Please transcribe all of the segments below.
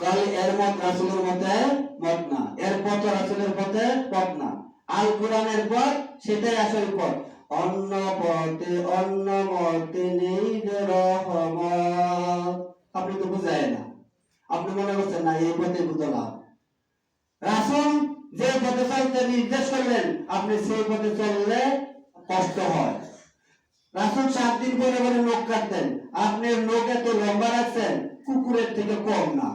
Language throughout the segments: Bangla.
তাহলে এর মত রাসূলের মতে মত না, এর পথ রাসূলের পথে পথ না। আল কোরআনের পথ সেটাই আসল পথ। অন্য পথে অন্য মতে নেই যে রহমত। আপনি তো বুঝায় না, আপনি মনে করছেন না এই পথে বুঝলাম। রাসূল যে পথে চলতে নির্দেশ করলেন আপনি সেই পথে চললে কষ্ট হয়। রাসূল 7 দিন পরে পরে নখ কাটতেন, আপনি নখ এত লম্বা রাখছেন কুকুরের থেকে কম না।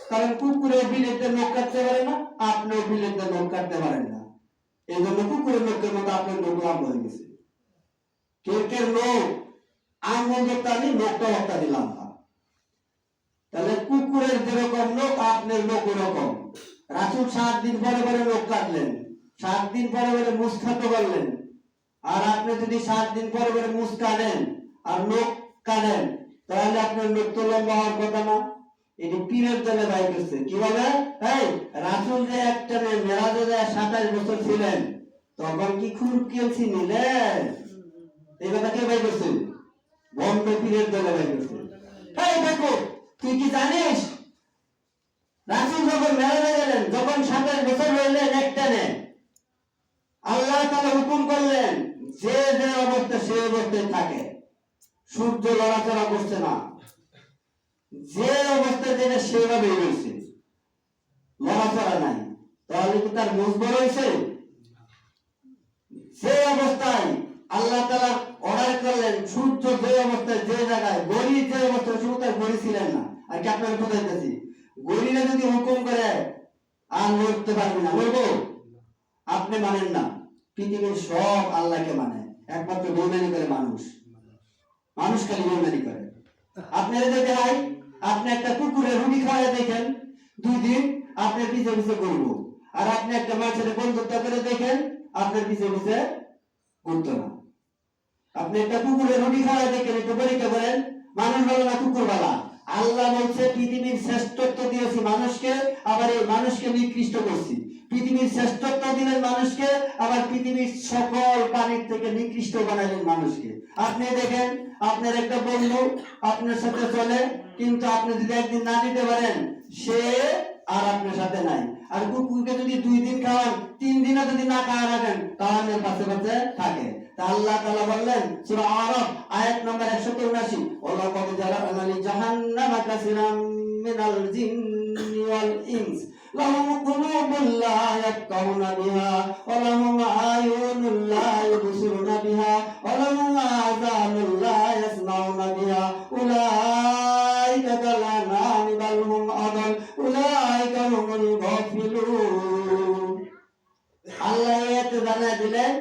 কারণ কুকুরের বিলেতে নখ কাটতে পারে না, আপনিও বিলেতে নখ কাটতে পারেন না। এই জন্য কুকুরের নখের মতো আপনার নখ লম্বা হয়ে গেছে। কেকের নখ আঙুল ধরতে আমি নখটা হত্যা দিলাম না। তাহলে কুকুরের যেরকম নখ আপনার নখ ওরকম। রাসূল 7 দিন পরে পরে নখ কাটলেন, 7 দিন পরে পরে মুছ খাতে পারলেন। আর আপনি যদি 7 দিন পরে পরে মুছ কাটেন আর নখ কাটেন তাহলে আপনার নখ তো লম্বা হওয়ার কথা না। এটি পীরের দলে ভাই করছে কিভাবে? এই রাসূল যে একটা মেরাজে যায় 27 বছর ছিলেন তখন কি খুরকেলছি নিলেন? এই কথা কে ভাই করছে? বন্ধ পীরের দলে ভাই করছে। এই দেখো তুই কি জানিস রাসূল যখন মেরাজে গেলেন যখন 27 বছর হইলেন একটানে আল্লাহ তাআলা হুকুম করলেন যে যে অবস্থা সে অবস্থায় থাকে, সূর্য লড়াচড়া করছে না, যে অবস্থায় যেটা সেভাবেই রয়েছে, লড়াচড়া নাই। তাহলে কি তার মুখ বড় হয়েছে? যে অবস্থায় আল্লাহ তাআলা অর্ডার করলেন সূর্য যে অবস্থায় যে জায়গায়, গড়ি যে অবস্থায় শুধু তার গড়ি ছিলেন না। আর কি আপনাকে বোঝাইতেছি, গড়িরা যদি হুকুম করে আর লড়তে পারবে না, লড়বো? আপনি মানেন না, পৃথিবীর সব আল্লাহকে মানে, একমাত্র বেঈমানি করে মানুষ। মানুষ খালি বেঈমানি করে। আপনারা দেখে নাই, আপনি একটা কুকুরের রুটি খাওয়ায় দেখেন 2 দিন আপনার পিছে পিছে ঘুরবো, আর আপনি একটা মাছের বন্ধুত্ব করে দেখেন আপনার পিছে পিছে ঘুরতো না। আপনি একটা কুকুরের রুটি খাওয়ায় দেখেন, একটু পরীক্ষা করেন মানুষ ভালো না কুকুর ভালো? আল্লাহ বলছে পৃথিবীর শ্রেষ্ঠত্ব দিয়েছি মানুষকে, আবার এই মানুষকে নিকৃষ্ট করছি। পৃথিবীর শ্রেষ্ঠত্ব দিলেন মানুষকে, আবার পৃথিবীর সকল প্রাণীর থেকে নিকৃষ্ট বানালেন মানুষকে। আপনি দেখেন আপনার একটা বন্ধু আপনার সাথে চলে, কিন্তু আপনি যদি একদিন না নিতে পারেন সে আর আপনার সাথে নাই। আর কুকুরকে যদি 2 দিন খাওয়ান, 3 দিনও যদি না খাওয়া রাখেন তাহলে পাশে পাশে থাকে। তা আল্লাহ তাআলা বললেন সূরা আরাফ আয়াত নম্বর 173, ওয়া কদ জারানা লি জাহান্নামা কাসিরাম মিনাল জিন্নি ওয়াল ইনস লাহুম কুলুবুন লা ইয়াফকাহুনা বিহা ওয়া লাহুম আয়ুনুন লা ইবসিরুনা বিহা ওয়া লাহুম আযানুন লা ইয়াসমাউনা বিহা উলাইকা কালানামি বাল হুম আদাল উলাইকা হুমুল গাফিলুন। আল্লাহ এতে জানা দিলেন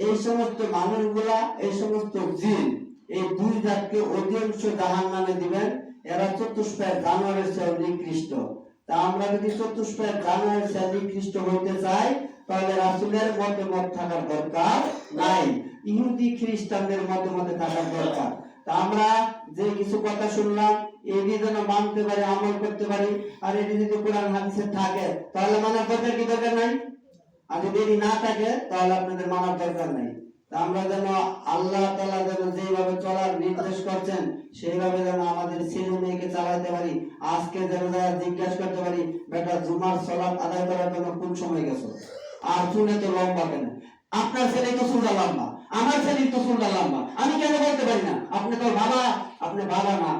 এই সমস্ত মানুষগুলা, এই সমস্ত জিন, এই 2 জাতকে অধিকাংশ জাহান্নামে দিবেন। এরা চতুষ্পায় জানোয়ারের চেয়ে নিকৃষ্ট। তা আমরা যদি চতুষ্পায় জানোয়ারের চেয়ে নিকৃষ্ট হইতে চাই তাহলে রাসূলের মতে মত থাকার দরকার নাই, ইহুদি খ্রিস্টানদের মতে মতে থাকার দরকার। তা আমরা যে কিছু কথা শুনলাম এটি যেন মানতে পারি, আমল করতে পারি। আর এটি যদি কোরআন হাদিসে থাকে তাহলে মানার দরকার কি দরকার নাই? আর যদি না থাকে তাহলে আপনাদের মানার দরকার নাই। আমরা যেন আল্লাহ তাআলা যেন যেভাবে চলার নির্দেশ করছেন সেইভাবে যেন আমাদের ছেলে মেয়েকে চালাতে পারি। আজকে যেন জিজ্ঞাসা করতে পারি বেটা জুমার সালাত আদায় করার জন্য কোন সময় গেছো, আর চুলে তো লম্বা কেন? আপনার ছেলে তো চুলটা লম্বা, আমার ছেলে তো চুলটা লম্বা, আমি কেন বলতে পারি না? আপনি তো বাবা, আপনি বাবা না,